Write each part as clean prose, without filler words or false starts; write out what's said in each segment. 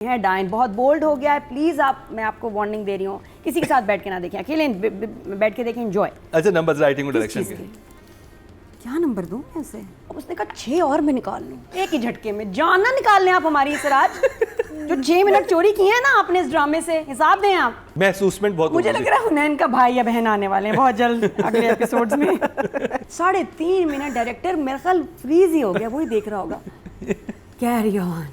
है डाइन बहुत बोल्ड हो गया है, प्लीज आप, मैं आपको वार्निंग दे रही हूँ, किसी के साथ बैठ के ना देखें, अकेले बैठ के देखें, एंजॉय। अच्छा, नंबर्स राइटिंग और डायरेक्शन के क्या नंबर दूं ऐसे? उसने कहा 6 और मैं निकाल लूं एक ही झटके में। जान ना निकाल लें आप हमारी सिराज, जो 6 मिनट चोरी किए हैं ना आपने इस ड्रामे से, हिसाब दें आप। महसूसमेंट बहुत मुझे लग रहा है हुनैन का भाई या बहन आने वाले हैं बहुत जल्द अगले एपिसोड्स में। 3.5 मिनट डायरेक्टर मेरा ख्याल फ्रीज ही हो गया, वही देख रहा होगा। Carry on,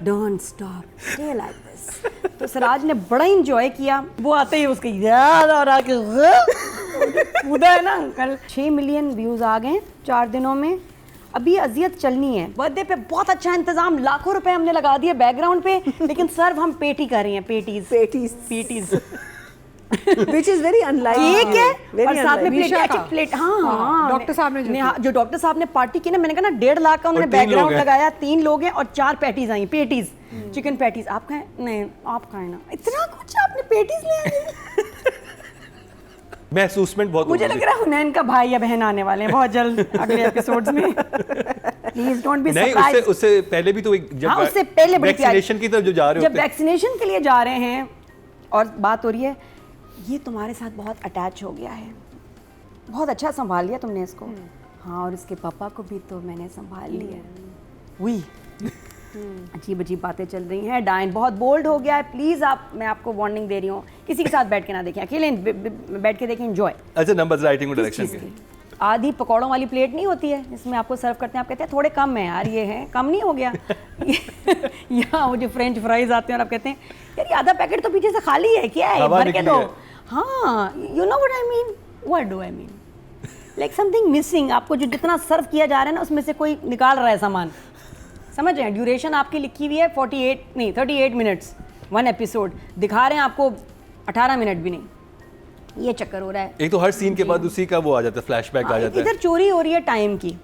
don't stop, stay like this. तो सिराज ने बड़ा इंजॉय किया, वो आते ही उसको याद आ रहा कि कूदा है ना अंकल। 6 मिलियन व्यूज आ गए 4 दिनों में। अभी अजियत चलनी है, बर्थडे पे बहुत अच्छा इंतजाम, लाखों रुपए हमने लगा दिए बैकग्राउंड पे, लेकिन सर्व हम पेटी कर रही हैं, patties Which is very unlike. ठीक है, Very और साथ में unlike. प्लेट हाँ डॉक्टर साहब ने जो डॉक्टर साहब ने पार्टी की ना, मैंने कहा ना 1.5 लाख का उन्होंने बैकग्राउंड लगाया। 3 लोग हैं और 4 पैटीज आई, पेटीज, चिकन पैटीज। आप खाएं? नहीं आप खाएं ना, इतना कुछ आपने पेटीज ले आई। महसूसमेंट बहुत मुझे लग रहा है हुनैन का भाई या बहन आने वाले हैं बहुत जल्द अगले एपिसोड्स में। Please don't be surprised. उससे पहले भी तो एक जब हाँ, उससे पहले बड़ी वैक्सीनेशन की तरफ जो जा रहे जब होते हैं, वैक्सीनेशन के लिए जा रहे हैं और बात हो रही है, ये तुम्हारे साथ बहुत अटैच हो गया है, बहुत अच्छा संभाल लिया तुमने इसको। हाँ, और इसके पापा को भी तो मैंने संभाल लिया। हुई अजीब अजीब बातें चल रही हैं। डाइन बहुत बोल्ड हो गया है, प्लीज आप, मैं आपको वार्निंग दे रही हूँ, किसी के साथ बैठ के ना देखें, अकेले बैठ के देखें, एंजॉय। अच्छा, नंबर्स राइटिंग और डायरेक्शन के आधी पकौड़ों वाली प्लेट नहीं होती है जिसमें आपको सर्व करते हैं, आप कहते हैं थोड़े कम है यार, ये है कम नहीं हो गया। यहाँ वो जो फ्रेंच फ्राइज आते हैं और आप कहते हैं यार ये आधा पैकेट तो पीछे से खाली है, क्या है, भर के दो। हाँ, you know what I mean, what do I mean, like something missing. आपको जो जितना सर्व किया जा रहा है ना, उसमें से कोई निकाल रहा है सामान, समझ रहे हैं? ड्यूरेशन आपकी लिखी हुई है 38 मिनट्स 1 एपिसोड, दिखा रहे हैं आपको 18 मिनट भी नहीं। ये चक्कर हो रहा है। एक तो हर सीन के बाद उसी का वो आ जाता है, फ्लैशबैक आ जाता है। इधर चोरी हो रही है टाइम की,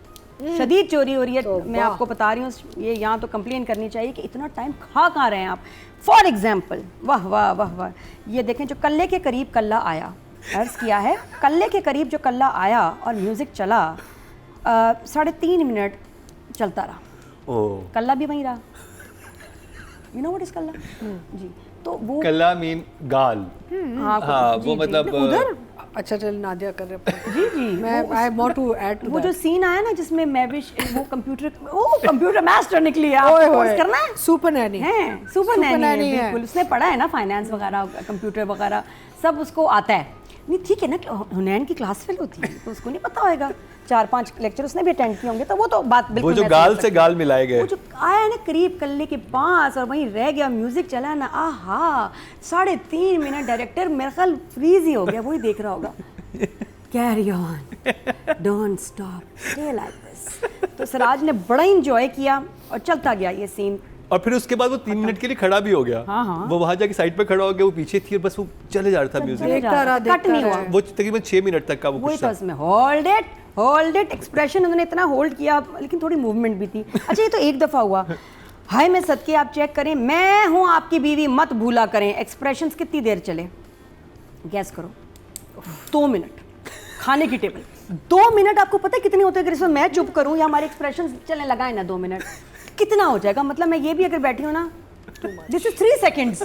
शदीद चोरी हो रही है। तो मैं आपको बता रही हूँ, ये यहाँ तो कंप्लेन करनी चाहिए कि इतना टाइम खा कहाँ रहे हैं आप। फॉर एग्जाम्पल, वाह वाह वाह वाह, ये देखें जो कल्ले के करीब कल्ला आया, अर्ज किया है कल्ले के करीब जो कल्ला आया और म्यूजिक चला, 3.5 मिनट चलता रहा। कल्ला भी वहीं रहा। यू नो व्हाट इज कल्ला? जी, तो वो कल्ला मीन गाल। हाँ, वो मतलब उधर। अच्छा चल, नादिया कर रहे। जी मैं I want to add to वो जो सीन आया ना जिसमें मैविश वो कंप्यूटर मास्टर निकली है, आपको कोर्स करना है। सुपर नैनी है, सुपर नैनी है, बिल्कुल। उसने पढ़ा है ना फाइनेंस वगैरह, कंप्यूटर वगैरह सब उसको आता है। नहीं ठीक है ना, हुनैन की क्लास फेल होती है तो उसको नहीं पता होगा। 4-5 लेक्चर उसने भी अटेंड किए होंगे, तो वो तो बात बिल्कुल, वो जो गाल से गाल मिलाए गए, वो जो आया ना करीब कल्ले के पास और वहीं रह गया, म्यूजिक चला ना, आहा 3.5 मिनट डायरेक्टर मेरा ख्याल फ्रीज ही हो गया, वही देख रहा होगा। Carry on, don't stop, stay like this. तो सिराज ने बड़ा इंजॉय किया और चलता गया ये सीन। और फिर उसके बाद वो 3 मिनट के लिए खड़ा भी हो गया। हाँ। वो वहां जाके साइड पे खड़ा हो गया, वो पीछे थी और बस वो चले जा रहा था म्यूजिक, कट नहीं हुआ। वो तकरीबन 6 मिनट तक का वो वही कुछ तो था। उसमें होल्ड इट एक्सप्रेशन उन्होंने इतना होल्ड किया, लेकिन थोड़ी मूवमेंट भी थी। अच्छा, ये तो एक दफा हुआ। हाय मैं सदके, आप चेक करें, मैं हूं आपकी बीवी मत भूला करें, एक्सप्रेशंस कितनी देर चले गैस करो? 2 मिनट। खाने की टेबल 2 मिनट, आपको पता है कितने होते हैं? अगर इसमें मैं चुप करूं या हमारे एक्सप्रेशंस चलने लगाए ना 2 मिनट, कितना हो जाएगा? मतलब मैं ये भी अगर बैठी हूं ना, दिस इज 3 सेकेंड्स।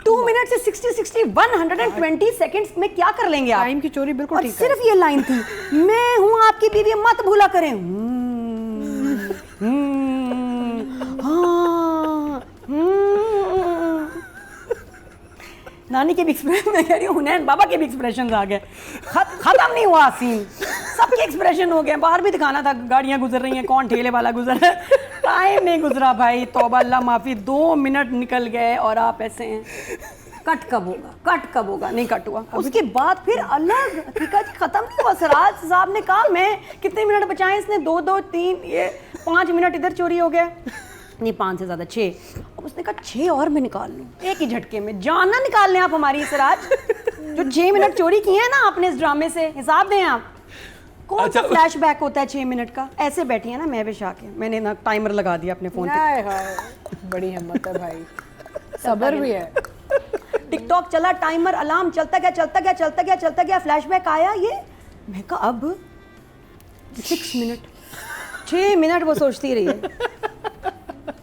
2 मिनट से 60 120 सेकंड्स में क्या कर लेंगे आप? टाइम की चोरी बिल्कुल और ठीक है। सिर्फ ये लाइन थी, मैं हूं आपकी बीवी मत भूला करें। हाँ, नानी के भी एक्सप्रेशन, मैं कह रही हूँ हुनैन बाबा के भी एक्सप्रेशन आ गए। खत्म नहीं हुआ सीन, सबके एक्सप्रेशन हो गए। बाहर भी दिखाना था, गाड़ियां गुजर रही हैं, कौन ठेले वाला गुजर रहा है, टाइम नहीं गुजरा भाई, तौबा अल्लाह माफी। 2 मिनट निकल गए और आप ऐसे हैं। कट कब होगा? नहीं कट हुआ। उसके बाद फिर अलग, ठीक है जी, खत्म नहीं हुआ। सिराज साहब ने कहा मैं कितने मिनट बचाए, इसने 2 3 ये 5 मिनट इधर चोरी हो गया, नहीं 5 से ज्यादा 6। अब उसने कहा 6 और मैं निकाल लूं एक ही झटके में। जान ना निकाल लें आप हमारी सिराज, जो 6 मिनट चोरी किए हैं ना आपने इस ड्रामे से, हिसाब दें आप। कौन सा फ्लैशबैक होता है 6 मिनट का? ऐसे बैठी है ना मैं भी आके, मैंने ना टाइमर लगा दिया अपने फोन पे। बड़ी हिम्मत है भाई, सब्र भी है। टिकटॉक चला, टाइमर, अलार्म चलता गया, फ्लैशबैक आया। ये मैं कहा अब 6 मिनट 6 मिनट वो सोचती रही है।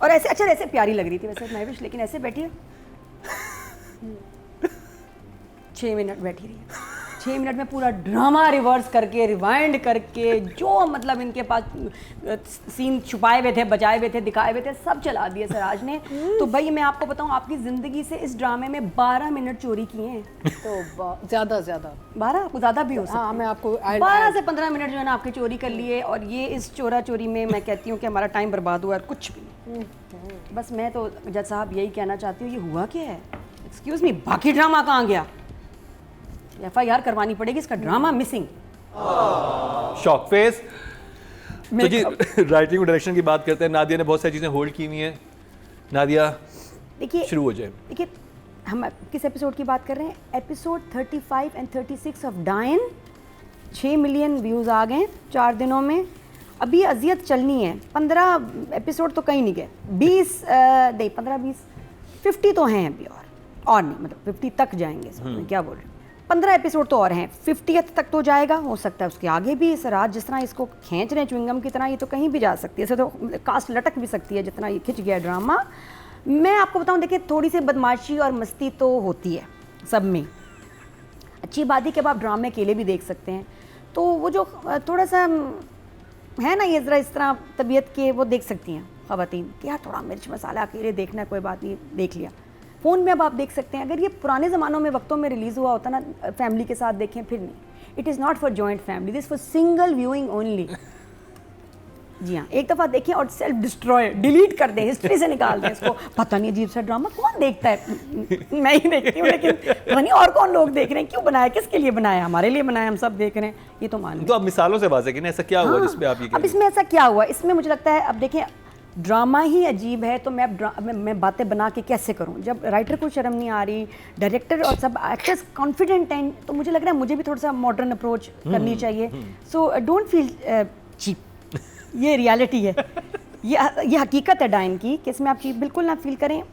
और ऐसे अच्छा ऐसे प्यारी लग रही थी वैसे महविश, लेकिन ऐसे बैठी है 6 मिनट बैठी रही है। 6 मिनट में पूरा ड्रामा रिवर्स करके रिवाइंड करके जो मतलब इनके पास सीन छुपाए हुए थे, बचाए हुए थे, दिखाए हुए थे, सब चला दिए सराज ने। तो भाई मैं आपको बताऊं, आपकी ज़िंदगी से इस ड्रामे में 12 मिनट चोरी किए हैं। तो ज़्यादा 12 आपको ज़्यादा भी हो सकता है। हाँ मैं आपको 12 से 15 मिनट जो है ना आपके चोरी कर लिए, और ये इस चोरा चोरी में मैं कहती हूँ कि हमारा टाइम बर्बाद हुआ है, कुछ भी नहीं। बस मैं तो जज साहब यही कहना चाहती हूँ, ये हुआ क्या है? एक्सक्यूज़ मी, बाकी ड्रामा कहाँ गया? FIR करवानी पड़ेगी, इसका ड्रामा मिसिंग। Shock face. तो जी राइटिंग और डायरेक्शन की बात करते हैं। नादिया ने बहुत सारी चीज़ें होल्ड की हुई हैं। नादिया देखिए शुरू हो जाए। देखिए हम किस एपिसोड की बात कर रहे हैं? एपिसोड 35 एंड 36 ऑफ डायन। 6 मिलियन व्यूज़ आ गए 4 दिनों में। अभी अजियत चलनी है। 15 एपिसोड तो कहीं नहीं गए। 20 नहीं 15-20 50 तो हैं अभी, और नहीं, मतलब 50 तक जाएंगे। मैं क्या बोल रही हूँ, 15 एपिसोड तो और हैं। 50th तक तो जाएगा, हो सकता है उसके आगे भी। सराज जिस तरह इसको खींच रहे हैं च्युइंगम की तरह, ये तो कहीं भी जा सकती है। ऐसे तो कास्ट लटक भी सकती है जितना ये खिंच गया ड्रामा। मैं आपको बताऊं, देखिए थोड़ी सी बदमाशी और मस्ती तो होती है सब में। अच्छी बात है कि अब आप ड्रामे अकेले भी देख सकते हैं, तो वो जो थोड़ा सा है ना, ये ज़रा इस तरह तबीयत के, वो देख सकती हैं ख़वातीन कि यार थोड़ा मिर्च मसाला अकेले देखना है, कोई बात नहीं, देख लिया। फ़ोन में अब आप देख सकते हैं। अगर ये पुराने ज़मानों में वक्तों में रिलीज़ हुआ होता ना, फैमिली के साथ देखें, फिर नहीं। It is not for joint family, this for single viewing only. जी हाँ, एक दफ़ा देखें और सेल्फ डिस्ट्रॉय, डिलीट कर दें, हिस्ट्री से निकाल दें इसको। पता नहीं अजीब सा ड्रामा कौन देखता है? मैं ही देखती हूँ, लेकिन पता नहीं और कौन लोग देख रहे हैं। क्यों बनाया, किसके लिए बनाया? हमारे लिए बनाया, हम सब देख रहे हैं, ये तो मान लो। तो आप मिसालों से वाज़ेह कीजिए, ऐसा क्या हुआ जिसमें आप ये अब इसमें ऐसा क्या हुआ? इसमें मुझे लगता है, अब देखें ड्रामा ही अजीब है, तो मैं बातें बना के कैसे करूं? जब राइटर को शर्म नहीं आ रही, डायरेक्टर और सब एक्टर्स कॉन्फिडेंट हैं, तो मुझे लग रहा है मुझे भी थोड़ा सा मॉडर्न अप्रोच करनी चाहिए। So don't feel cheap. ये रियलिटी है, ये हकीकत है डायन की, कि इसमें आप चीप बिल्कुल ना फील करें।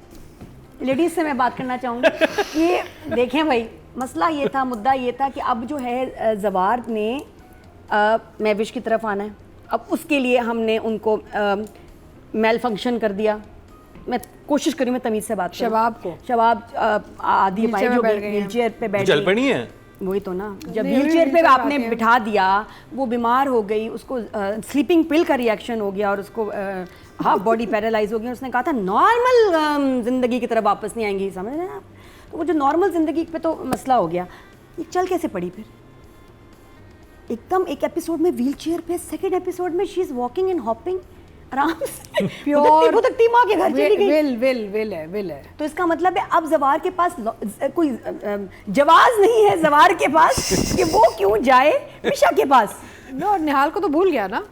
लेडीज़ से मैं बात करना चाहूँगी कि देखें भाई, मसला ये था, मुद्दा ये था कि अब जो है जवार ने महविश की तरफ आना है। अब उसके लिए हमने उनको मेल फंक्शन कर दिया। मैं कोशिश करी मैं तमीज़ से बात करूं। शबाब आदि पाई जो व्हील चेयर पे बैठ चल पड़ी है, वही तो ना, जब व्हील चेयर पे आपने बिठा दिया, वो बीमार हो गई, उसको स्लीपिंग पिल का रिएक्शन हो गया और उसको हाफ बॉडी पैरालाइज हो गई। उसने कहा था नॉर्मल ज़िंदगी की तरफ वापस नहीं आएंगी, समझ रहे हैं आप? तो वो जो नॉर्मल ज़िंदगी पे तो मसला हो गया। ये चल कैसे पड़ी फिर? एकदम एक एपिसोड में व्हील चेयर पे, सेकेंड एपिसोड में she is walking and hopping आराम से। प्योर भुतकती माँ के घर चली गई। विल है। तो इसका मतलब है अब जवार के पास कोई जवाज नहीं है जवार के पास कि वो क्यों जाए मिशा के पास। नो, निहाल को तो भूल गया ना।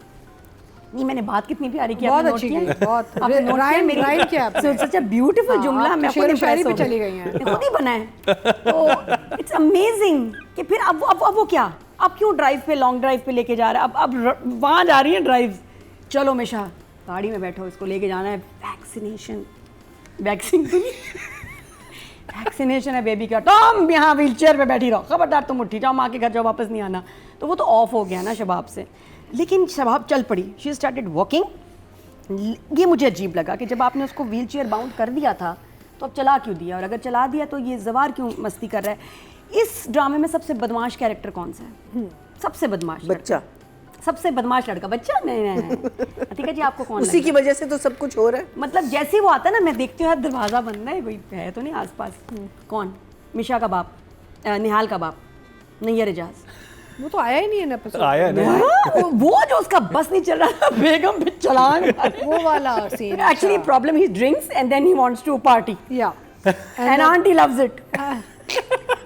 नहीं, मैंने बात कितनी प्यारी की, बहुत अच्छी की, बहुत राइम किया आपने। सच अ ब्यूटीफुल जुमला। मैं खुद शायरी पे चली गई हैं, खुद ही बना है। तो इट्स अमेजिंग कि फिर अब वो क्या, अब क्यों ड्राइव पे, लॉन्ग ड्राइव पे लेके जा रहा है? अब वहाँ जा रही है ड्राइव। चलो मिशा गाड़ी में बैठो, इसको लेके जाना है वैक्सीनेशन है बेबी का। टॉम यहाँ व्हील चेयर पे बैठी रहो, खबरदार तुम उठी जाओ, माँ के घर जाओ, वापस नहीं आना। तो वो तो ऑफ हो गया ना शबाब से, लेकिन शबाब चल पड़ी। She started walking. ये मुझे अजीब लगा कि जब आपने उसको व्हील चेयर बाउंड कर दिया था तो अब चला क्यों दिया? और अगर चला दिया तो ये जवार क्यों मस्ती कर रहा है? इस ड्रामे में सबसे बदमाश कैरेक्टर कौन सा है? सबसे बदमाश बच्चा, सबसे बदमाश लड़का। बच्चा नहीं। ठीक है जी, आपको कौन उसी की वजह से तो सब कुछ हो रहा है। मतलब जैसे वो आता है ना, मैं देखती हूँ यार दरवाज़ा बंद है, कोई है तो नहीं आसपास। कौन? मिशा का बाप, निहाल का बाप, नैयर एजाज। वो तो आया ही नहीं है ना एपिसोड। आया नहीं। वो जो उसका बस नहीं चल रहा था, बेगम पे चलान, वो वाला scene. Actually problem he drinks and then he wants to party या and aunty loves it.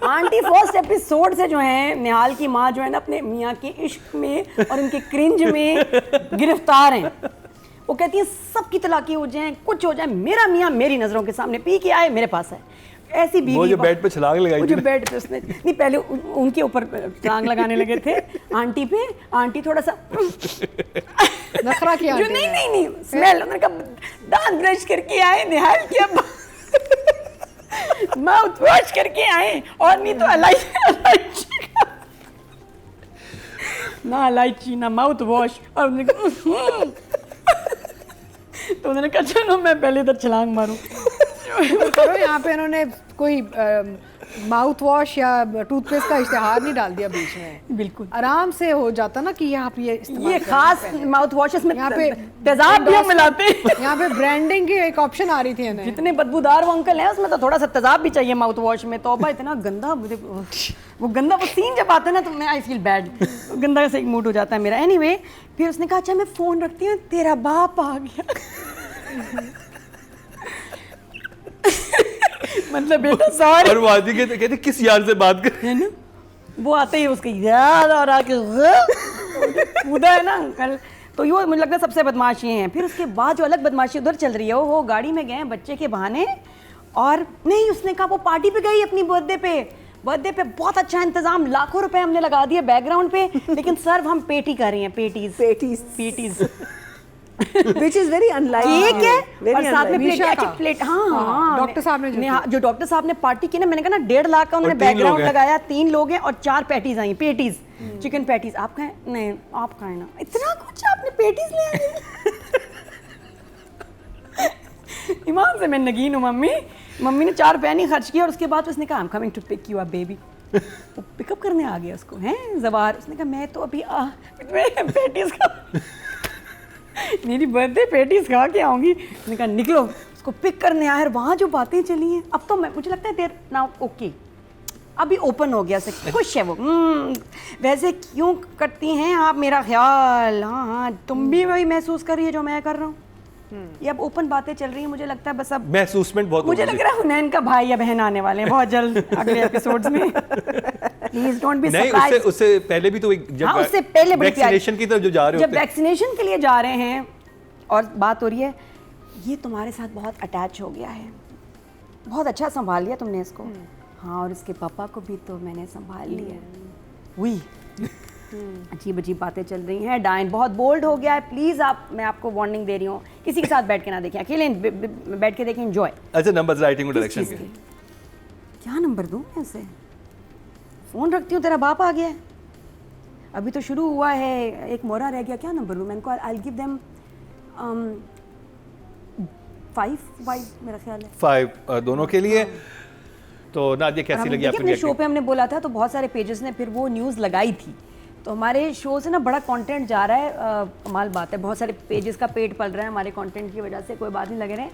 Aunty first episode से जो है, निहाल की माँ जो है ना, अपने मियाँ के इश्क में और उनके क्रिंज में गिरफ्तार हैं। वो कहती है सबकी तलाकी हो जाए, कुछ हो जाए, मेरा मियाँ मेरी नज़रों के सामने पी के आए, मेरे पास है। ऐसी बीवी, वो जो बेड पे छलांग लगाई वो जो थी, बेड पे उसने नहीं, पहले उनके ऊपर छलांग लगाने लगे थे आंटी पे। आंटी थोड़ा सा नखरा किया जो नहीं स्मेल, उन्होंने कहा दांत ब्रश करके आए निहाल के, अब माउथ वॉश करके आए, और नहीं तो इलायची ना इलायची ना माउथ वॉश। और तो उन्होंने कहा चलो मैं पहले इधर छलांग मारूं। करो यहाँ पे इन्होंने कोई माउथ वॉश या टूथपेस्ट का इश्तिहार नहीं डाल दिया बीच में। बिल्कुल आराम से हो जाता ना कि यहाँ पे इस्तेमाल ये करना खास पहले। माउथ वॉशेस में यहाँ पे तेजाब भी हम मिलाते हैं। यहाँ पे ब्रांडिंग की एक ऑप्शन आ रही थी इन्हें। जितने बदबूदार वो अंकल हैं उसमें तो थोड़ा सा तेजाब भी चाहिए माउथ वॉश में। तौबा इतना गंदा वो गंदा वो सीन जब आता है ना तो मैं आई फील बैड, गंदा से एक मूड हो जाता है मेरा। एनीवे फिर उसने कहा अच्छा मैं फ़ोन रखती हूँ, तेरा बाप आ गया। मतलब बेटा सॉरी। और वो आदमी कहते किस यार से बात कर, है ना, वो आते ही उसके याद और आके कूदा है ना अंकल। तो ये मुझे लगता है सबसे बदमाश ये हैं। फिर उसके बाद जो अलग बदमाशी उधर चल रही है, वो गाड़ी में गए हैं बच्चे के बहाने, और नहीं उसने कहा वो पार्टी पे गई अपनी बर्थडे पे बहुत अच्छा इंतजाम, लाखों रुपए हमने लगा दिए बैकग्राउंड पे, लेकिन सर्व हम पेटी कर रही हैं, patties which is very unlike ठीक है। very और साथ में unlike. प्लेट अच्छा प्लेट हाँ डॉक्टर साहब ने जो डॉक्टर साहब ने पार्टी की ना, मैंने कहा ना 1.5 लाख का उन्होंने और 3 लोग बैकग्राउंड हैं। लगाया, 3 लोग हैं और 4 पैटीज आई, पेटीज चिकन पैटीज। आप खाएं? नहीं आप खाएं ना, इतना कुछ आपने पेटीज ले आई। ईमान से मैं नगीन हूँ। मम्मी ने 4 पैनी खर्च की और उसके बाद उसने कहा I am coming to pick you up baby. वो पिकअप करने आ गया उसको, हैं जवार। उसने कहा मैं तो अभी पैटीज का मेरी बर्थडे पेटीज खा के आऊंगी। मैंने कहा निकलो, उसको पिक करने आया। और वहाँ जो बातें चली हैं, अब तो मुझे लगता है देर नाउ ओके, अभी ओपन हो गया, से खुश है वो। वैसे क्यों करती हैं आप मेरा ख्याल? हाँ तुम भी वही महसूस कर रही है जो मैं कर रहा हूँ। ये अब ओपन बातें चल रही हैं, मुझे लगता है बस अब महसूसमेंट बहुत मुझे होगी। लग रहा है हुनैन का भाई या बहन आने वाले हैं बहुत जल्द अगले एपिसोड्स में। प्लीज डोंट बी नहीं, सरप्राइज्ड। उससे पहले भी तो एक जब हाँ उससे पहले बड़ी प्यारी- वैक्सीनेशन की तरफ जो जा रहे जब होते हैं, वैक्सीनेशन के लिए जा रहे हैं और बात हो रही है, ये तुम्हारे साथ बहुत अटैच हो गया है, बहुत अच्छा संभाल लिया तुमने इसको। हाँ और इसके पापा को भी तो मैंने संभाल लिया। हुई अजीब अजीब बातें चल रही हैं। डायन बहुत बोल्ड हो गया है। प्लीज़ मैं आपको वार्निंग दे रही हूँ, किसी के साथ बैठ के ना देखें, अकेले बैठ के देखें, एंजॉय। अच्छा नंबर्स राइटिंग डायरेक्शन के क्या नंबर दूँ मैं इसे? फ़ोन रखती हूँ, तेरा बाप आ गया है। अभी तो शुरू हुआ है, एक मोहरा रह गया, क्या नंबर दूँ मैं इनको? आई गिव देम 5 मेरा ख्याल है। 5 दोनों के लिए। तो नादिया कैसी लगी देखिए आपको? अपने शो पे हमने बोला था तो बहुत सारे पेजेस ने फिर वो न्यूज़ लगाई थी, तो हमारे शो से ना बड़ा कंटेंट जा रहा है। कमाल बात है, बहुत सारे पेजेस का पेट पल रहा है हमारे कंटेंट की वजह से। कोई बात नहीं, लगे रहे,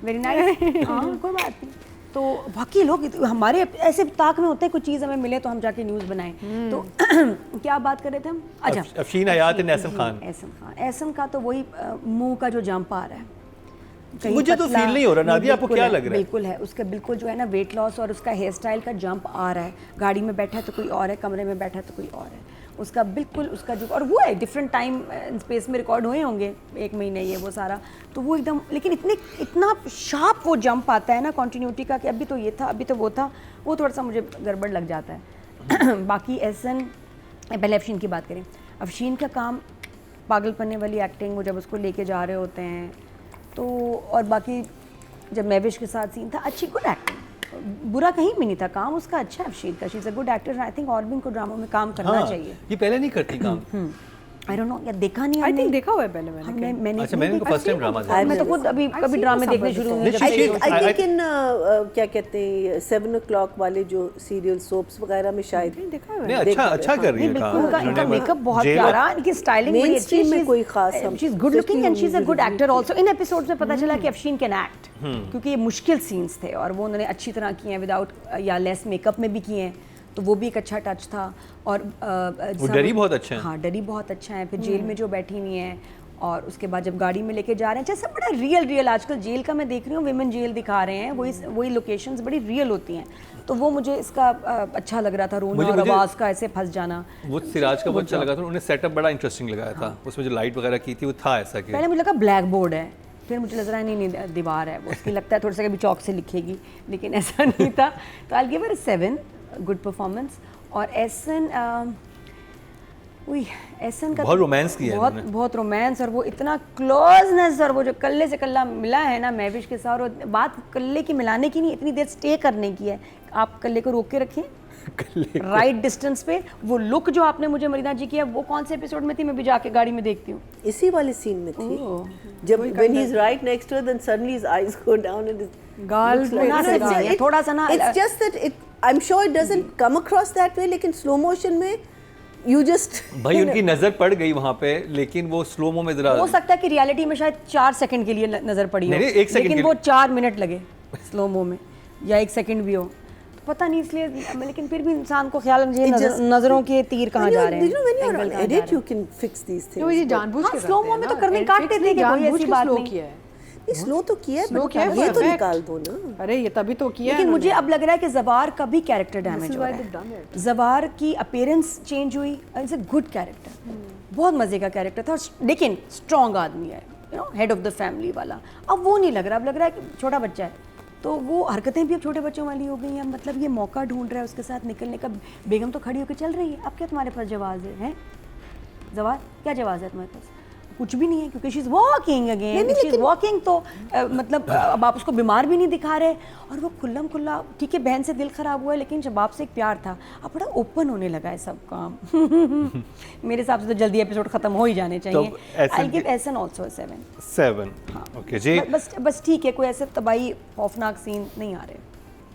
वेरी नाइस। हाँ कोई बात नहीं। तो बाकी लोग हमारे ऐसे ताक में होते हैं, कुछ चीज़ हमें मिले तो हम जाके न्यूज़ बनाएं। तो क्या बात कर रहे थे हम? अच्छा अफशीन हयात एंड एहसन खान। एहसन का तो वही मुंह का जो जंप आ रहा है, कहीं मुझे तो पतला- फील नहीं हो रहा। नादिया आपको बिल्कुल क्या है, लग रहा है? बिल्कुल है उसका, बिल्कुल जो है ना वेट लॉस और उसका हेयर स्टाइल का जंप आ रहा है। गाड़ी में बैठा है तो कोई और है, कमरे में बैठा है तो कोई और है। उसका बिल्कुल उसका जो, और वो है डिफरेंट टाइम स्पेस में रिकॉर्ड हुए होंगे 1 महीने ये वो सारा, तो वो एकदम, लेकिन इतना शार्प वो जंप आता है ना कंटिन्यूटी का, कि अभी तो ये था, अभी तो वो था, वो थोड़ा सा मुझे गड़बड़ लग जाता है। बाकी एहसन, पहले अफशीन की बात करें। अफशीन का काम पागलपने वाली एक्टिंग, वो जब उसको लेके जा रहे होते हैं तो, और बाकी जब महविश के साथ सीन था, अच्छी गुड एक्टिंग, बुरा कहीं भी नहीं था, काम उसका अच्छा है अफशीन का। She is a good actor. I think और भी इनको ड्रामों में काम करना हाँ, चाहिए। ये पहले नहीं करती काम। आई डोंट नो, या देखा नहीं आई हमने। थिंक देखा हुआ है पहले मैंने। मैंने अच्छा मैंने इनको फर्स्ट टाइम ड्रामा मैं तो खुद अभी कभी ड्रामे देखने शुरू हुए जब नहीं, से- she- I think in क्या कहते हैं 7 o'clock वाले जो सीरियल सोप्स वगैरह में शायद देखा हुआ नहीं, है। अच्छा कर रही नहीं है बिल्कुल, काम। इनका इन्होंने मेकअप बहुत जेल- प्यारा, इनकी स्टाइलिंग बड़ी अच्छी Mainstream में कोई खास हम she is good looking and she is a good सिर्फ एक्टर आल्सो। इन एपिसोड्स में पता चला कि अफशीन कैन एक्ट, क्योंकि ये मुश्किल सीन्स थे और वो उन्होंने अच्छी तरह किए हैं, विदाउट या लेस मेकअप में भी किए हैं, तो वो भी एक अच्छा टच था। और वो डरी बहुत अच्छा है। हाँ डरी बहुत अच्छा है। फिर जेल में जो बैठी हुई हैं और उसके बाद जब गाड़ी में लेके जा रहे हैं, जैसे बड़ा रियल आजकल जेल का मैं देख रही हूँ, विमेन जेल दिखा रहे हैं, वही लोकेशंस बड़ी रियल होती हैं, तो वो मुझे इसका अच्छा लग रहा था, रोना और आवाज़ का ऐसे फंस जाना। वो सिराज का बहुत अच्छा लगा था, उन्होंने सेटअप बड़ा इंटरेस्टिंग लगाया था। उसमें जो लाइट वगैरह की थी वो था ऐसा कि पहले मुझे लगा ब्लैक बोर्ड है, फिर मुझे लग रहा है नहीं दीवार है, उसकी लगता है थोड़ा सा कभी चौक से लिखेगी, लेकिन ऐसा नहीं था। तो I give her 7, good performance. और एहसन उई एहसन का बहुत रोमांस किया है बहुत इन्होंने। बहुत रोमांस, और वो इतना क्लोजनेस, और वो जो कल्ले से कल्ला मिला है ना महविश के साथ, और बात कल्ले की मिलाने की नहीं, इतनी देर स्टे करने की है। आप कल्ले को रोक के रखें राइट डिस्टेंस पे। वो लुक जो आपने मुझे मरीना जी किया, वो कौन से एपिसोड में थी? मैं भी जाके गाड़ी में देखती हूँ। इसी वाले सीन में थी जब when he's right next to her, then suddenly his eyes go down and his गाल looks पे like- ना No, सजा है, थोड़ा सा ना- it's just that it I'm sure it doesn't come across that way, लेकिन स्लो मोशन में you just भाई उनकी नजर पड़ गई वहां पे, लेकिन वो स्लोमो में जरा हो सकता है कि रियलिटी में शायद 4 सेकंड के लिए नजर पड़ी हो, नहीं, एक सेकंड लेकिन के वो लिए। 4 मिनट लगे स्लोमो में, या 1 सेकंड भी हो, तो पता नहीं, इसलिए लेकिन फिर भी इंसान को ख्याल में It just- नजरों के तीर कहाँ जा रहे हैं, you know when you're angle on कहाँ जा edit रहे you can fix these तो ये things. जानबूझ के हाँ, slow mo में तो करने काटते थे कि कोई ऐसी बात नहीं। किया है। नहीं स्लो तो किया है, Slow but किया है, ये तो perfect। निकाल दो ना। अरे ये तभी तो किया लेकिन है मुझे उन्होंने। अब लग रहा है कि जवार का भी कैरेक्टर डैमेज is हो why रहा they've done है। जवार की अपीयरेंस चेंज हुई, इट्स अ गुड कैरेक्टर, बहुत मजे का कैरेक्टर था, लेकिन स्ट्रॉन्ग आदमी है, you know, head of the family वाला। अब वो नहीं लग रहा, अब लग रहा है कि छोटा बच्चा है, तो वो हरकतें भी अब छोटे बच्चों वाली हो गई हैं। मतलब ये मौका ढूंढ रहा है उसके साथ निकलने का। बेगम तो खड़ी होकर चल रही है, अब क्या तुम्हारे पास जवाब है? जवाब क्या जवाब है तुम्हारे पास? कुछ भी नहीं है, क्योंकि she is walking again, she is walking, तो मतलब अब आप उसको बीमार भी नहीं दिखा रहे, और वो खुल्लम खुल्ला, ठीक है बहन से दिल खराब हुआ है, लेकिन शबाब से एक प्यार था, अब बड़ा ओपन होने लगा है सब काम। मेरे हिसाब से तो जल्दी एपिसोड खत्म हो ही जाने चाहिए। एहसन आई गिव की- एहसन आल्सो 7। 7 ओके जी। बस ठीक है, कोई ऐसे तबाही खौफनाक सीन नहीं आ रहे।